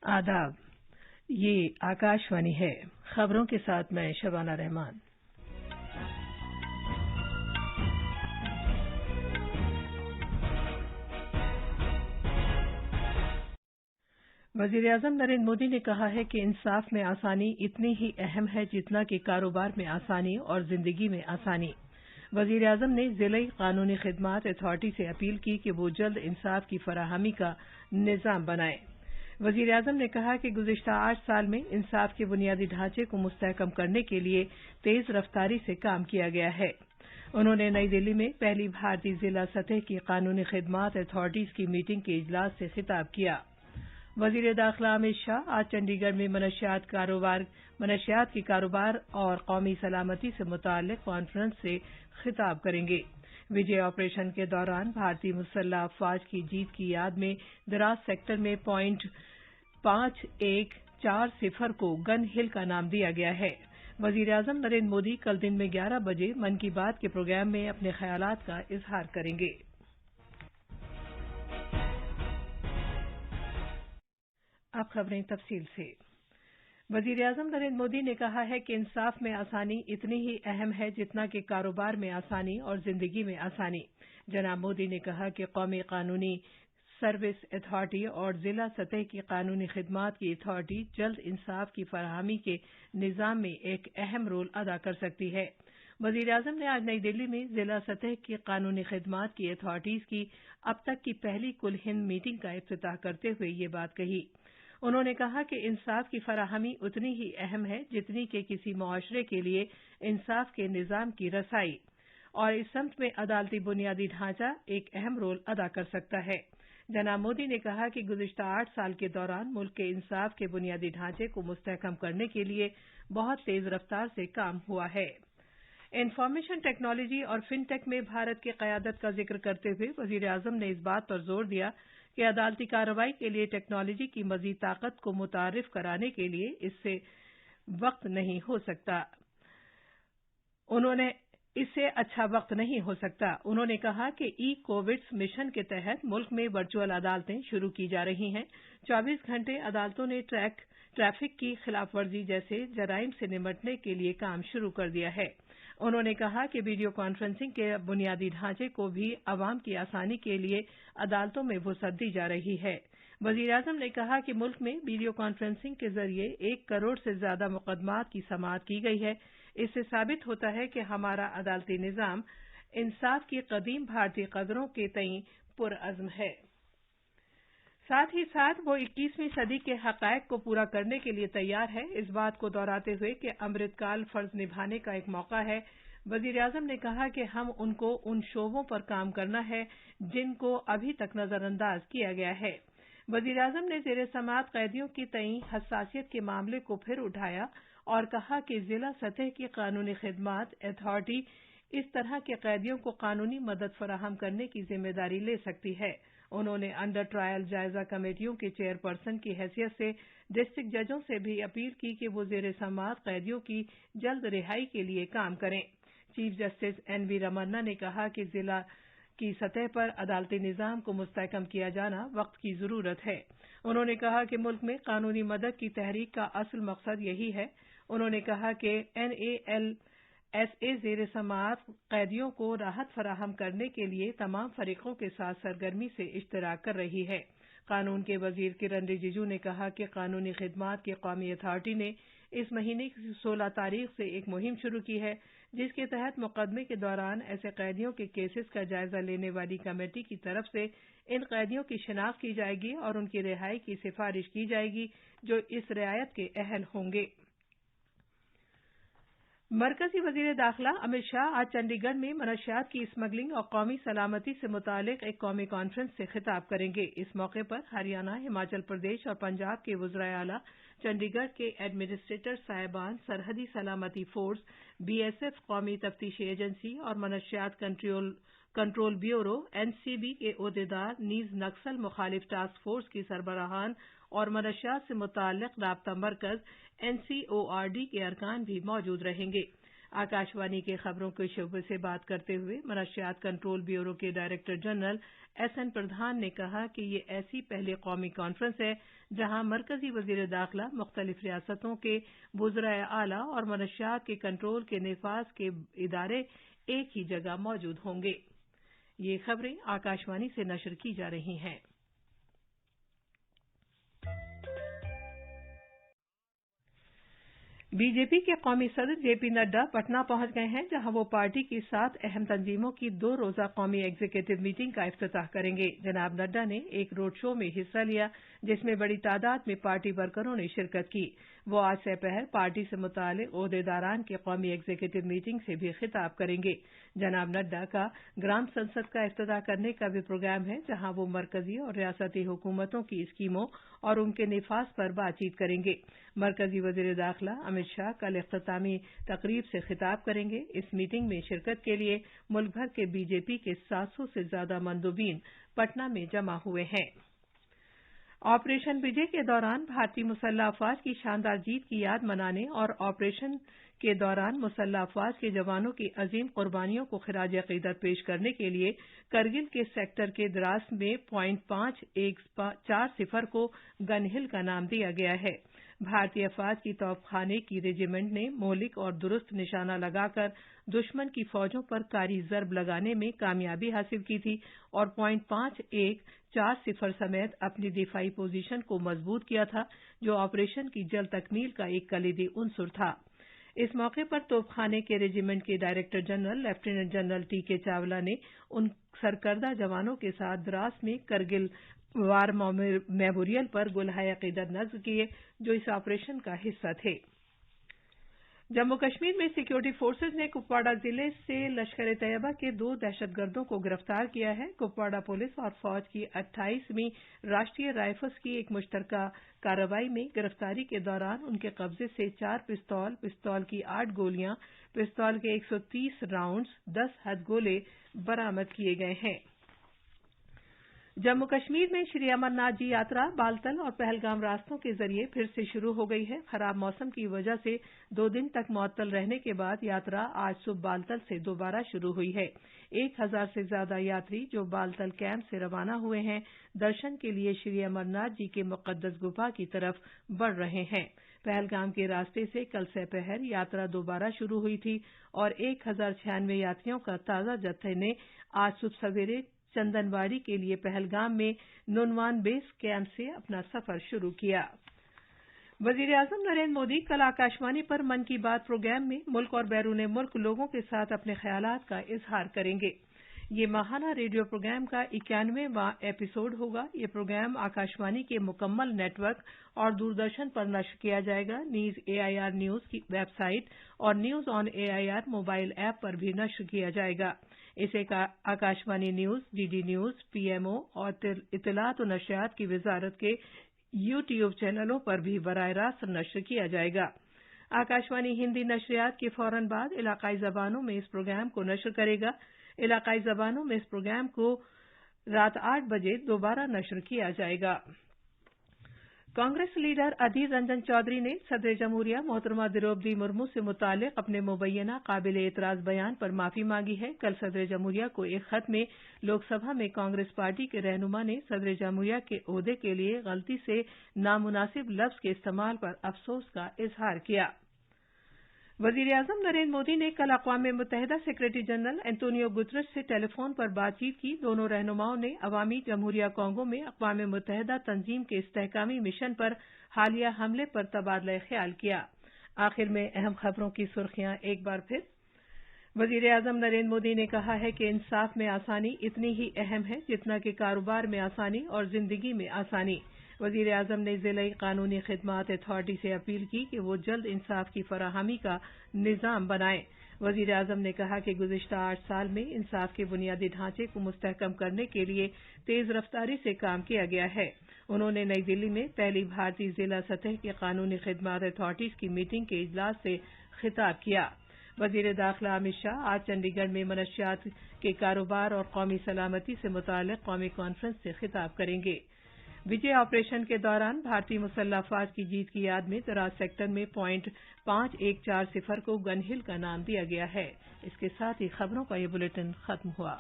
आदाब। ये आकाशवाणी है। खबरों के साथ मैं शबाना रहमान। वज़ीर-ए-आज़म नरेंद्र मोदी ने कहा है कि इंसाफ में आसानी इतनी ही अहम है जितना कि कारोबार में आसानी और जिंदगी में आसानी। वज़ीर-ए-आज़म ने ज़िले कानूनी खिदमात अथॉरिटी से अपील की कि वो जल्द इंसाफ की फराहमी का निज़ाम बनाए। वज़ीर-ए-आज़म ने कहा कि गुज़िश्ता 8 साल में इंसाफ के बुनियादी ढांचे को मुस्तहकम करने के लिए तेज रफ्तारी से काम किया गया है। उन्होंने नई दिल्ली में पहली भारतीय जिला सतह की कानूनी खिदमात अथॉरिटीज की मीटिंग के इजलास से खिताब किया। वज़ीर दाखिला अमित शाह आज चंडीगढ़ में मनशियात की कारोबार और कौमी सलामती से मुताल्लिक कॉन्फ्रेंस से खिताब करेंगे। विजय ऑपरेशन के दौरान भारतीय मुसल्लह अफवाज की जीत की याद में द्रास सेक्टर में पॉइंट 5140 को गन हिल का नाम दिया गया है। वज़ीर-ए-आज़म नरेंद्र मोदी कल दिन में 11 बजे मन की बात के प्रोग्राम में अपने ख्यालात का इजहार करेंगे। अब खबरें तफसील से। वज़ीर-ए-आज़म नरेंद्र मोदी ने कहा है कि इंसाफ में आसानी इतनी ही अहम है जितना कि कारोबार में आसानी और जिंदगी में आसानी। जनाब मोदी ने कहा कि कौमी कानूनी सर्विस अथॉरिटी और जिला सतह की कानूनी खिदमात की अथॉरिटी जल्द इंसाफ की फराहमी के निज़ाम में एक अहम रोल अदा कर सकती है। वज़ीर-ए-आज़म ने आज नई दिल्ली में जिला सतह की कानूनी खिदमात की अथॉरिटीज की अब तक की पहली कुल हिंद मीटिंग का इफ्तिताह करते हुए ये बात कही। उन्होंने कहा कि इंसाफ की फराहमी उतनी ही अहम है जितनी कि किसी मुआशरे के लिए इंसाफ के निज़ाम की रसाई, और इस सम्त में अदालती बुनियादी ढांचा एक अहम रोल अदा कर सकता है। जनाब मोदी ने कहा कि गुज़िश्ता 8 साल के दौरान मुल्क के इंसाफ के बुनियादी ढांचे को मुस्तहकम करने के लिए बहुत तेज रफ्तार से काम हुआ है। इंफॉर्मेशन टेक्नोलॉजी और फिनटेक में भारत की क़यादत का जिक्र करते हुए वज़ीर-ए-आज़म ने इस बात पर जोर दिया कि अदालती कार्रवाई के लिए टेक्नोलॉजी की मज़ीद ताकत को मुतारिफ कराने के लिए इससे वक्त नहीं हो सकता। इससे अच्छा वक्त नहीं हो सकता। उन्होंने कहा कि ई कोविड्स मिशन के तहत मुल्क में वर्चुअल अदालतें शुरू की जा रही हैं। 24 घंटे अदालतों ने ट्रैफिक की खिलाफ वर्जी जैसे जराइम से निपटने के लिए काम शुरू कर दिया है। उन्होंने कहा कि वीडियो कॉन्फ्रेंसिंग के बुनियादी ढांचे को भी अवाम की आसानी के लिए अदालतों में वुसअत दी जा रही है। वज़ीर-ए-आज़म ने कहा कि मुल्क में वीडियो कॉन्फ्रेंसिंग के जरिए 1 करोड़ से ज्यादा मुकदमात की समाअत की गई है। इससे साबित होता है कि हमारा अदालती निज़ाम इंसाफ की कदीम भारतीय कदरों के तईं पुरअज़्म है। साथ ही साथ वो 21वीं सदी के हक़ाइक़ को पूरा करने के लिए तैयार है। इस बात को दोहराते हुए कि अमृतकाल फर्ज निभाने का एक मौका है, वज़ीर-ए-आज़म ने कहा कि हम उनको उन शोबों पर काम करना है जिनको अभी तक नज़रअंदाज किया गया है। वज़ीर-ए-आज़म ने ज़ेरे समाअत कैदियों की तईं हसासियत के मामले को फिर उठाया और कहा कि जिला सतह की कानूनी खिदमात अथॉरिटी इस तरह के कैदियों को कानूनी मदद फराहम करने की जिम्मेदारी ले सकती है। उन्होंने अंडर ट्रायल जायजा कमेटियों के चेयरपर्सन की हैसियत से डिस्ट्रिक्ट जजों से भी अपील की कि वो ज़ेरे समाअत कैदियों की जल्द रिहाई के लिए काम करें। चीफ जस्टिस NV रमन्ना ने कहा कि जिला की सतह पर अदालती निज़ाम को मुस्तहकम किया जाना वक्त की ज़रूरत है। उन्होंने कहा कि मुल्क में कानूनी मदद की तहरीक का असल मकसद यही है। उन्होंने कहा कि NALSA ज़ेरे समाअत कैदियों को राहत फराहम करने के लिए तमाम फरीकों के साथ सरगर्मी से इश्तराक कर रही है। कानून के वज़ीर किरण रिजिजू ने कहा कि कानूनी खिदमात की कौमी अथॉरिटी ने इस महीने की 16 तारीख से एक मुहिम शुरू की है जिसके तहत मुकदमे के दौरान ऐसे कैदियों के केसेस का जायजा लेने वाली कमेटी की तरफ से इन कैदियों की शिनाख्त की जाएगी और उनकी रिहाई की सिफारिश की जाएगी जो इस रियायत के अहल होंगे। मरकजी वज़ीर दाखिला अमित शाह आज चंडीगढ़ में मनशियात की स्मगलिंग और कौमी सलामती से मुताल्लिक एक कौमी कॉन्फ्रेंस से खिताब करेंगे। इस मौके पर हरियाणा, हिमाचल प्रदेश और पंजाब के वज़राए आला, चंडीगढ़ के एडमिनिस्ट्रेटर साहिबान, सरहदी सलामती फोर्स, BSF, कौमी तफ्तीशी एजेंसी और मनशियात कंट्रोल ब्यूरो NCB के ओहदेदार, नीज़ नक्सल मुखालिफ टास्क फोर्स की सरबराहान और मनशियात से मुताल्लिक राब्ता मरकज NCORD के अरकान भी मौजूद रहेंगे। आकाशवाणी के खबरों के शोबे से बात करते हुए मनशियात कंट्रोल ब्यूरो के डायरेक्टर जनरल एसएन प्रधान ने कहा कि ये ऐसी पहली कौमी कॉन्फ्रेंस है जहां मरकजी वजीर दाखिला मुख्तलिफ रियासतों के वुज़राए आला और मनशियात के कंट्रोल के निफाज के इदारे एक ही जगह मौजूद होंगे। ये खबरें आकाशवाणी से नशर की जा रही हैं। बीजेपी के कौमी सदर जेपी नड्डा पटना पहुंच गए हैं, जहां वो पार्टी की 7 अहम तंजीमों की 2 रोजा कौमी एग्जीक्यूटिव मीटिंग का इफ्तिताह करेंगे। जनाब नड्डा ने एक रोड शो में हिस्सा लिया जिसमें बड़ी तादाद में पार्टी वर्करों ने शिरकत की। वो आज दोपहर पार्टी से मुताल्लिक ओहदेदारान की कौमी एग्जीक्यूटिव मीटिंग से भी खिताब करेंगे। जनाब नड्डा का ग्राम संसद का इफ्तिताह करने का भी प्रोग्राम है, जहां वो मरकजी और रियासती हुकूमतों की स्कीमों और उनके निफाज पर बातचीत करेंगे। मरकजी वजीर दाखिला अमित शाह कल इख्तितामी तकरीब से खिताब करेंगे। इस मीटिंग में शिरकत के लिए मुल्क भर के बीजेपी के 700 से ज्यादा मंदूबीन पटना में जमा हुए हैं। ऑपरेशन विजय के दौरान भारतीय मुसल्लह अफवाज की शानदार जीत की याद मनाने और ऑपरेशन के दौरान मुसल्लह अफवाज के जवानों की अजीम कुर्बानियों को खिराज अकीदत पेश करने के लिए करगिल के सेक्टर के द्रास में .5140 को गन हिल का नाम दिया गया है। भारतीय अफवाज की तोपखाने की रेजिमेंट ने मौलिक और दुरुस्त निशाना लगाकर दुश्मन की फौजों पर कारी जरब लगाने में कामयाबी हासिल की थी और .5140 समेत अपनी दिफाई पोजीशन को मजबूत किया था, जो ऑपरेशन की जल्द तकमील का एक कलीदी उनसुर था। इस मौके पर तोपखाने के रेजिमेंट के डायरेक्टर जनरल लेफ्टिनेंट जनरल टीके चावला ने उन सरकर्दा जवानों के साथ द्रास में करगिल वार मेमोरियल पर गुलहाए अकीदत नज़्म किए, जो इस ऑपरेशन का हिस्सा थे। जम्मू कश्मीर में सिक्योरिटी फोर्सेज ने कुपवाड़ा जिले से लश्कर तैयबा के 2 दहशतगर्दों को गिरफ्तार किया है। कुपवाड़ा पुलिस और फौज की 28वीं राष्ट्रीय राइफल्स की एक मुश्तरका कार्रवाई में गिरफ्तारी के दौरान उनके कब्जे से 4 पिस्तौल की 8 गोलियां, पिस्तौल के 130 राउंड्स, 10 हथगोले बरामद किए गए हैं। जम्मू कश्मीर में श्री अमरनाथ जी यात्रा बालतल और पहलगाम रास्तों के जरिए फिर से शुरू हो गई है। खराब मौसम की वजह से 2 दिन तक मुअत्तल रहने के बाद यात्रा आज सुबह बालतल से दोबारा शुरू हुई है। 1000 से ज्यादा यात्री जो बालतल कैंप से रवाना हुए हैं, दर्शन के लिए श्री अमरनाथ जी के मुकद्दस गुफा की तरफ बढ़ रहे हैं। पहलगाम के रास्ते से कल दोपहर यात्रा दोबारा शुरू हुई थी और 1096 यात्रियों का ताजा जत्थे ने आज सुबह सवेरे चंदनवाड़ी के लिए पहलगाम में नुनवान बेस कैंप से अपना सफर शुरू किया। वजीर आजम नरेंद्र मोदी कल आकाशवाणी पर मन की बात प्रोग्राम में मुल्क और बैरून मुल्क लोगों के साथ अपने ख्यालात का इजहार करेंगे। ये माहाना रेडियो प्रोग्राम का 91वां एपिसोड होगा। ये प्रोग्राम आकाशवाणी के मुकम्मल नेटवर्क और दूरदर्शन पर नश्र किया जाएगा। न्यूज AIR न्यूज की वेबसाइट और news on AIR mobile app पर भी नश्र किया जाएगा। इसे Akashvani news, DD news, PMO और इत्तलात और नशरियात की वजारत के YouTube चैनलों पर भी बराह रास्त नश्र किया जाएगा। आकाशवाणी हिंदी नशरियात के फौरन बाद इलाकाई जबानों में इस प्रोग्राम को नश्र करेगा। इलाकाई जबानों में इस प्रोग्राम को रात 8 बजे दोबारा नश्र किया जाएगा। कांग्रेस लीडर अधीर रंजन चौधरी ने सदर जमहूरिया मोहतरमा द्रौपदी मुर्मू से मुतालिक अपने मुबैना काबिल एतराज बयान पर माफी मांगी है। कल सदर जमहूरिया को एक खत में लोकसभा में कांग्रेस पार्टी के रहनुमा ने सदर जमहूरिया के ओहदे के लिए गलती से नामुनासिब लफ्ज के इस्तेमाल पर अफसोस का इजहार किया। वजीर आजम नरेंद्र मोदी ने कल अक़वाम मुत्तहिदा सेक्रेटरी जनरल एंटोनियो गुतरश से टेलीफोन पर बातचीत की। दोनों रहनुमाओं ने अवामी जमहूरिया कांगो में अक़वाम मुत्तहिदा तंजीम के इस्तेहकामी मिशन पर हालिया हमले पर तबादला ख्याल किया। आखिर में अहम खबरों की सुर्खियां एक बार फिर। वजीर आजम नरेंद्र मोदी ने कहा है कि इंसाफ में आसानी इतनी ही अहम है जितना कि कारोबार में आसानी और जिंदगी में आसानी। वजीर आजम ने जिला कानूनी खिदमात अथॉरिटी से अपील की कि वो जल्द इंसाफ की फराहमी का निज़ाम बनाएं। वजीर आजम ने कहा कि गुज़िश्ता 8 साल में इंसाफ के बुनियादी ढांचे को मुस्तहकम करने के लिए तेज रफ्तारी से काम किया गया है। उन्होंने नई दिल्ली में पहली भारतीय जिला सतह की कानूनी खिदमात अथॉरिटीज की मीटिंग के इजलास से खिताब किया। वजीर दाखिला अमित शाह आज चंडीगढ़ में मनशियात के कारोबार और कौमी सलामती से मुताल्लिक कौमी कॉन्फ्रेंस से खिताब करेंगे। विजय ऑपरेशन के दौरान भारतीय मुसल्लह अफवाज की जीत की याद में द्रास सेक्टर में .5140 को गन हिल का नाम दिया गया है। इसके साथ ही खबरों का ये बुलेटिन खत्म हुआ।